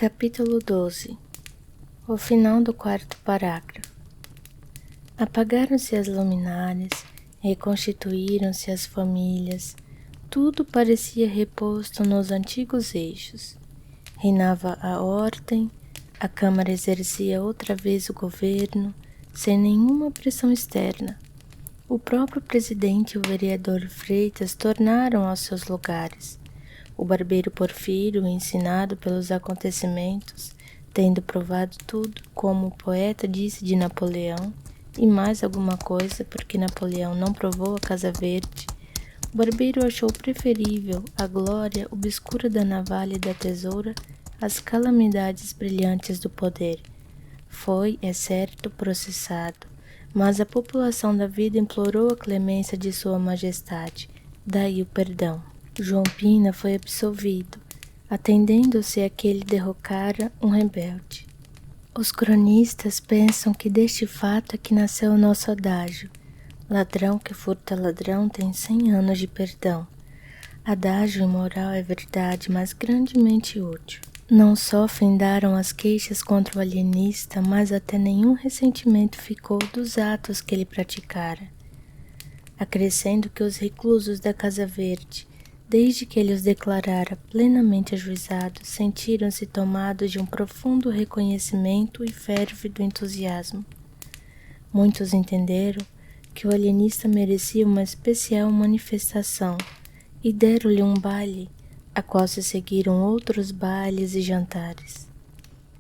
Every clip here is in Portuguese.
Capítulo 12. O final do quarto parágrafo. Apagaram-se as luminárias, reconstituíram-se as famílias, tudo parecia reposto nos antigos eixos. Reinava a ordem, a Câmara exercia outra vez o governo, sem nenhuma pressão externa. O próprio presidente e o vereador Freitas tornaram aos seus lugares. O barbeiro Porfírio, ensinado pelos acontecimentos, tendo provado tudo, como o poeta disse de Napoleão, e mais alguma coisa, porque Napoleão não provou a Casa Verde, o barbeiro achou preferível a glória obscura da navalha e da tesoura às calamidades brilhantes do poder. Foi, é certo, processado, mas a população da vida implorou a clemência de Sua Majestade, daí o perdão. João Pina foi absolvido, atendendo-se a que ele derrocara um rebelde. Os cronistas pensam que deste fato é que nasceu o nosso adágio: ladrão que furta ladrão tem 100 anos de perdão. Adágio imoral é verdade, mas grandemente útil. Não só findaram as queixas contra o alienista, mas até nenhum ressentimento ficou dos atos que ele praticara. Acrescendo que os reclusos da Casa Verde, desde que ele os declarara plenamente ajuizados, sentiram-se tomados de um profundo reconhecimento e férvido entusiasmo. Muitos entenderam que o alienista merecia uma especial manifestação e deram-lhe um baile, a qual se seguiram outros bailes e jantares.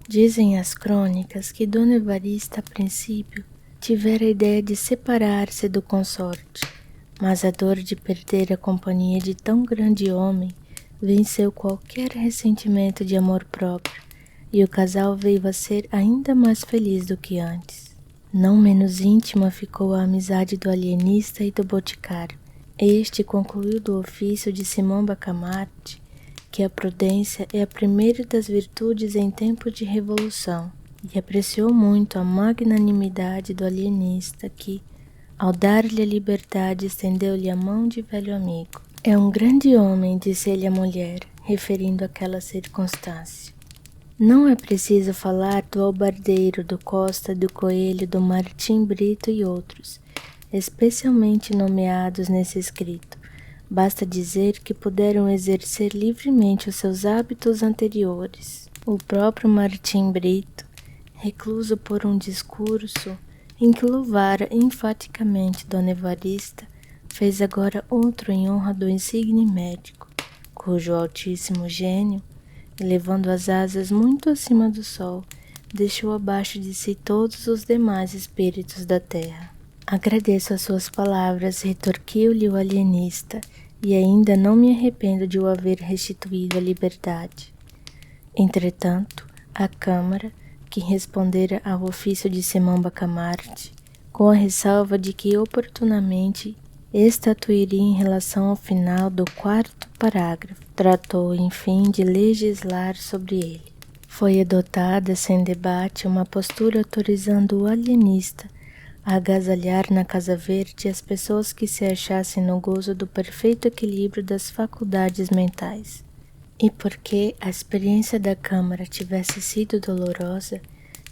Dizem as crônicas que Dona Evarista, a princípio, tivera a ideia de separar-se do consorte, mas a dor de perder a companhia de tão grande homem venceu qualquer ressentimento de amor próprio, e o casal veio a ser ainda mais feliz do que antes. Não menos íntima ficou a amizade do alienista e do boticário. Este concluiu do ofício de Simão Bacamarte que a prudência é a primeira das virtudes em tempo de revolução, e apreciou muito a magnanimidade do alienista que, ao dar-lhe a liberdade, estendeu-lhe a mão de velho amigo. É um grande homem, disse ele à mulher, referindo aquela circunstância. Não é preciso falar do Albardeiro, do Costa, do Coelho, do Martim Brito e outros, especialmente nomeados nesse escrito. Basta dizer que puderam exercer livremente os seus hábitos anteriores. O próprio Martim Brito, recluso por um discurso em que louvara enfaticamente Dona Evarista, fez agora outro em honra do insigne médico, cujo altíssimo gênio, elevando as asas muito acima do sol, deixou abaixo de si todos os demais espíritos da terra. Agradeço as suas palavras, retorquiu-lhe o alienista, e ainda não me arrependo de o haver restituído a liberdade. Entretanto, a Câmara, que respondera ao ofício de Simão Bacamarte, com a ressalva de que oportunamente estatuiria em relação ao final do quarto parágrafo, tratou, enfim, de legislar sobre ele. Foi adotada, sem debate, uma postura autorizando o alienista a agasalhar na Casa Verde as pessoas que se achassem no gozo do perfeito equilíbrio das faculdades mentais. E porque a experiência da Câmara tivesse sido dolorosa,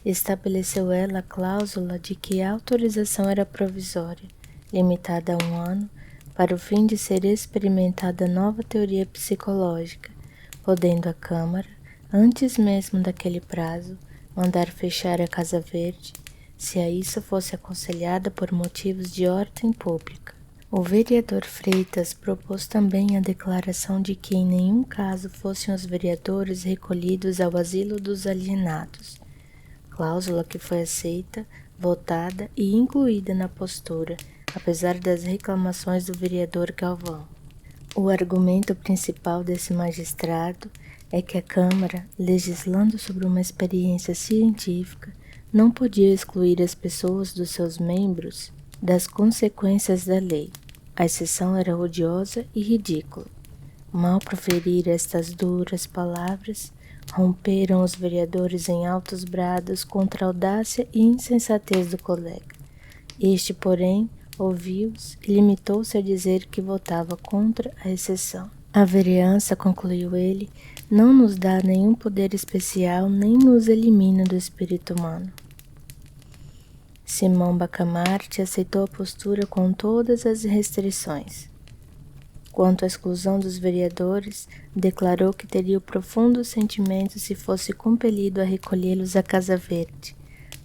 estabeleceu ela a cláusula de que a autorização era provisória, limitada a 1 ano, para o fim de ser experimentada nova teoria psicológica, podendo a Câmara, antes mesmo daquele prazo, mandar fechar a Casa Verde, se a isso fosse aconselhada por motivos de ordem pública. O vereador Freitas propôs também a declaração de que em nenhum caso fossem os vereadores recolhidos ao asilo dos alienados, cláusula que foi aceita, votada e incluída na postura, apesar das reclamações do vereador Galvão. O argumento principal desse magistrado é que a Câmara, legislando sobre uma experiência científica, não podia excluir as pessoas dos seus membros das consequências da lei. A exceção era odiosa e ridícula. Mal proferir estas duras palavras, romperam os vereadores em altos brados contra a audácia e insensatez do colega. Este, porém, ouviu-os e limitou-se a dizer que votava contra a exceção. A vereança, concluiu ele, não nos dá nenhum poder especial nem nos elimina do espírito humano. Simão Bacamarte aceitou a postura com todas as restrições. Quanto à exclusão dos vereadores, declarou que teria o profundo sentimento se fosse compelido a recolhê-los à Casa Verde.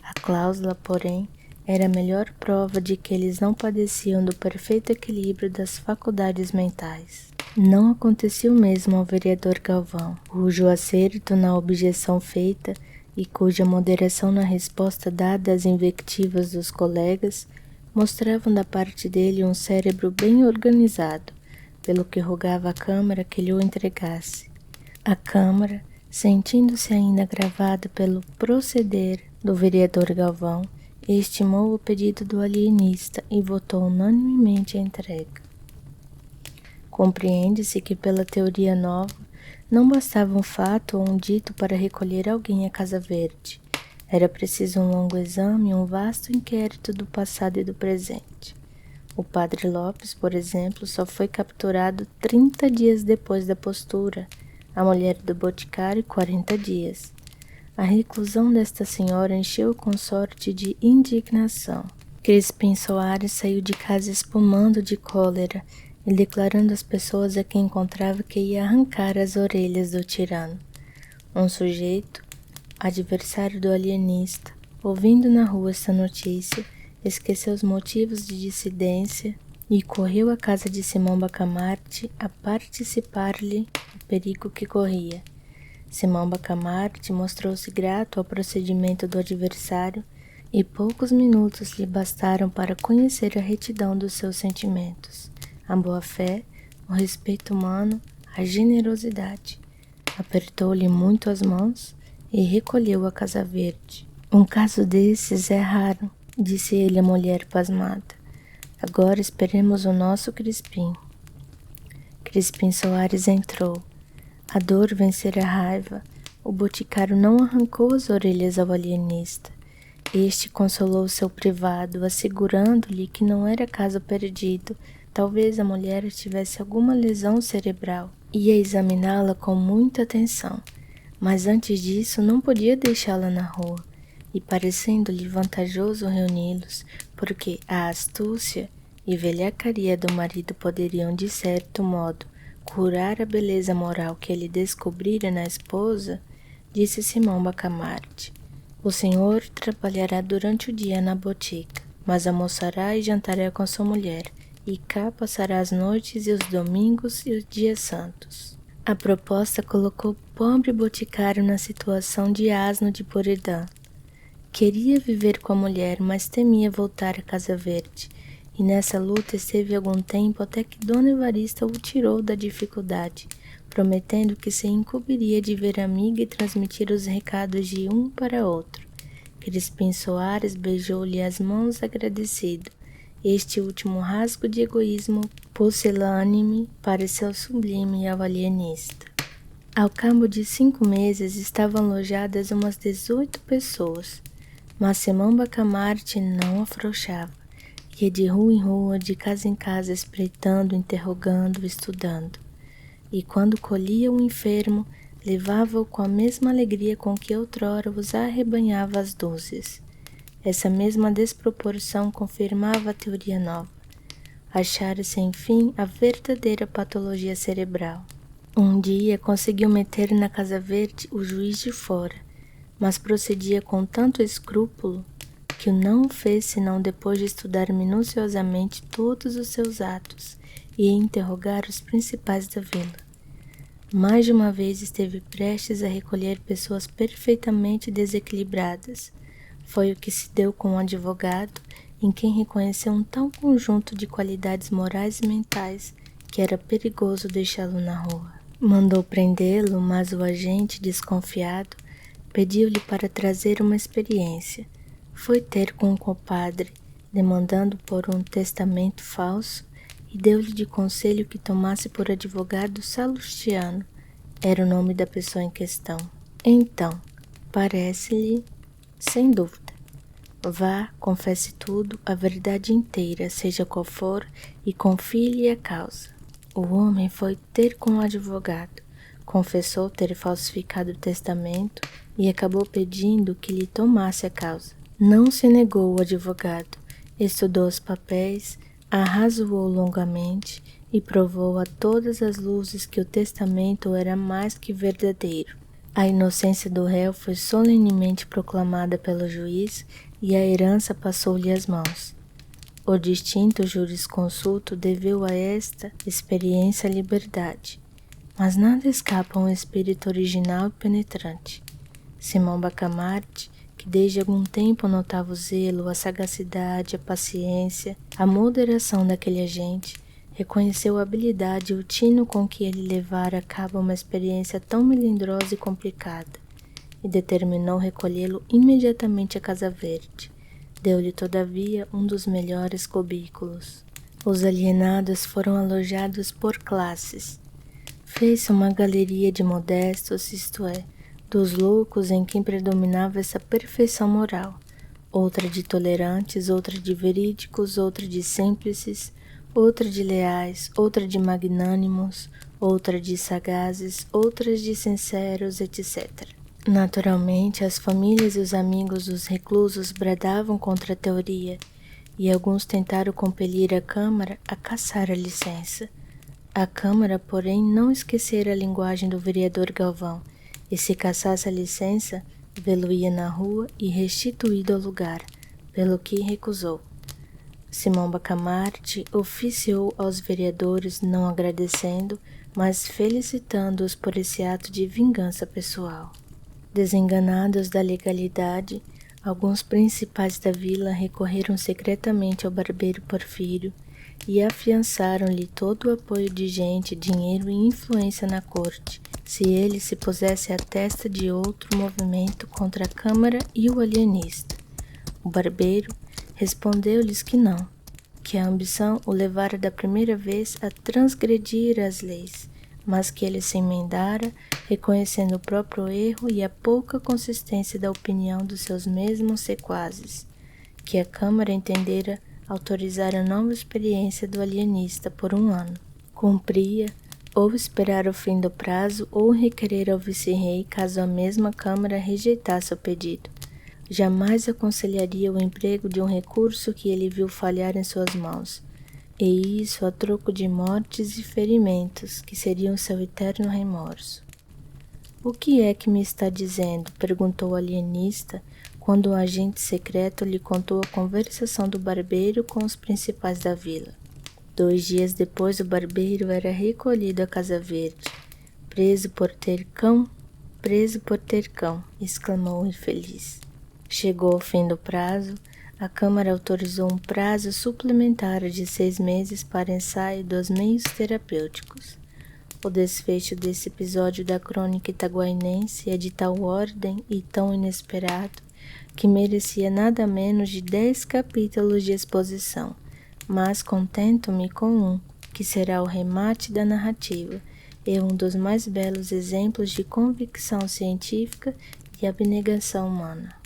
A cláusula, porém, era a melhor prova de que eles não padeciam do perfeito equilíbrio das faculdades mentais. Não acontecia o mesmo ao vereador Galvão, cujo acerto na objeção feita e cuja moderação na resposta dada às invectivas dos colegas mostravam da parte dele um cérebro bem organizado, pelo que rogava à Câmara que lhe o entregasse. A Câmara, sentindo-se ainda agravada pelo proceder do vereador Galvão, estimou o pedido do alienista e votou unanimemente a entrega. Compreende-se que pela teoria nova não bastava um fato ou um dito para recolher alguém à Casa Verde. Era preciso um longo exame e um vasto inquérito do passado e do presente. O padre Lopes, por exemplo, só foi capturado 30 dias depois da postura, a mulher do boticário 40 dias. A reclusão desta senhora encheu o consorte de indignação. Crispim Soares saiu de casa espumando de cólera e declarando às pessoas a quem encontrava que ia arrancar as orelhas do tirano. Um sujeito, adversário do alienista, ouvindo na rua esta notícia, esqueceu os motivos de dissidência e correu à casa de Simão Bacamarte a participar-lhe do perigo que corria. Simão Bacamarte mostrou-se grato ao procedimento do adversário e poucos minutos lhe bastaram para conhecer a retidão dos seus sentimentos, a boa-fé, o respeito humano, a generosidade. Apertou-lhe muito as mãos e recolheu à Casa Verde. Um caso desses é raro, disse ele à mulher pasmada. Agora esperemos o nosso Crispim. Crispim Soares entrou. A dor vencera a raiva. O boticário não arrancou as orelhas ao alienista. Este consolou seu privado, assegurando-lhe que não era caso perdido. Talvez a mulher tivesse alguma lesão cerebral. Ia examiná-la com muita atenção, mas antes disso não podia deixá-la na rua. E parecendo-lhe vantajoso reuni-los, porque a astúcia e velhacaria do marido poderiam, de certo modo, curar a beleza moral que ele descobrira na esposa, disse Simão Bacamarte: o senhor trabalhará durante o dia na botica, mas almoçará e jantará com sua mulher, e cá passará as noites e os domingos e os dias santos. A proposta colocou o pobre boticário na situação de asno de Buridã. Queria viver com a mulher, mas temia voltar à Casa Verde, e nessa luta esteve algum tempo até que Dona Evarista o tirou da dificuldade, prometendo que se incumbiria de ver a amiga e transmitir os recados de um para outro. Crispim Soares beijou-lhe as mãos agradecido. Este último rasgo de egoísmo pusilânime pareceu sublime ao alienista. Ao cabo de 5 meses estavam alojadas umas 18 pessoas, mas Simão Bacamarte não afrouxava. Ia de rua em rua, de casa em casa, espreitando, interrogando, estudando. E quando colhia o enfermo, levava-o com a mesma alegria com que outrora os arrebanhava às dúzias. Essa mesma desproporção confirmava a teoria nova. Achara-se, enfim, a verdadeira patologia cerebral. Um dia conseguiu meter na Casa Verde o juiz de fora, mas procedia com tanto escrúpulo que o não fez senão depois de estudar minuciosamente todos os seus atos e interrogar os principais da vila. Mais de uma vez esteve prestes a recolher pessoas perfeitamente desequilibradas. Foi o que se deu com um advogado, em quem reconheceu um tal conjunto de qualidades morais e mentais que era perigoso deixá-lo na rua. Mandou prendê-lo, mas o agente, desconfiado, pediu-lhe para trazer uma experiência. Foi ter com o compadre, demandando por um testamento falso, e deu-lhe de conselho que tomasse por advogado Salustiano, era o nome da pessoa em questão. Então, parece-lhe, sem dúvida. Vá, confesse tudo, a verdade inteira, seja qual for, e confie-lhe a causa. O homem foi ter com o advogado, confessou ter falsificado o testamento e acabou pedindo que lhe tomasse a causa. Não se negou o advogado, estudou os papéis, arrazoou longamente e provou a todas as luzes que o testamento era mais que verdadeiro. A inocência do réu foi solenemente proclamada pelo juiz e a herança passou-lhe às mãos. O distinto jurisconsulto deveu a esta experiência a liberdade, mas nada escapa a um espírito original e penetrante. Simão Bacamarte, que desde algum tempo notava o zelo, a sagacidade, a paciência, a moderação daquele agente, reconheceu a habilidade e o tino com que ele levara a cabo uma experiência tão melindrosa e complicada, e determinou recolhê-lo imediatamente à Casa Verde. Deu-lhe, todavia, um dos melhores cubículos. Os alienados foram alojados por classes. Fez-se uma galeria de modestos, isto é, dos loucos em quem predominava essa perfeição moral, outra de tolerantes, outra de verídicos, outra de símplices, outra de leais, outra de magnânimos, outra de sagazes, outras de sinceros, etc. Naturalmente, as famílias e os amigos dos reclusos bradavam contra a teoria, e alguns tentaram compelir a Câmara a cassar a licença. A Câmara, porém, não esquecera a linguagem do vereador Galvão, e se cassasse a licença, vê-lo-ia na rua e restituído ao lugar, pelo que recusou. Simão Bacamarte oficiou aos vereadores, não agradecendo, mas felicitando-os por esse ato de vingança pessoal. Desenganados da legalidade, alguns principais da vila recorreram secretamente ao barbeiro Porfírio e afiançaram-lhe todo o apoio de gente, dinheiro e influência na corte, se ele se pusesse à testa de outro movimento contra a Câmara e o alienista. O barbeiro respondeu-lhes que não, que a ambição o levara da primeira vez a transgredir as leis, mas que ele se emendara, reconhecendo o próprio erro e a pouca consistência da opinião dos seus mesmos sequazes, que a Câmara entendera autorizar a nova experiência do alienista por 1 ano. Cumpria ou esperar o fim do prazo ou requerer ao vice-rei caso a mesma Câmara rejeitasse o pedido. Jamais aconselharia o emprego de um recurso que ele viu falhar em suas mãos, e isso a troco de mortes e ferimentos, que seriam seu eterno remorso. O que é que me está dizendo? Perguntou o alienista, quando um agente secreto lhe contou a conversação do barbeiro com os principais da vila. 2 dias depois, o barbeiro era recolhido à Casa Verde. Preso por ter cão, exclamou o infeliz. Chegou o fim do prazo. A Câmara autorizou um prazo suplementar de 6 meses para ensaio dos meios terapêuticos. O desfecho desse episódio da crônica itaguainense é de tal ordem e tão inesperado que merecia nada menos de 10 capítulos de exposição, mas contento-me com um, que será o remate da narrativa e um dos mais belos exemplos de convicção científica e abnegação humana.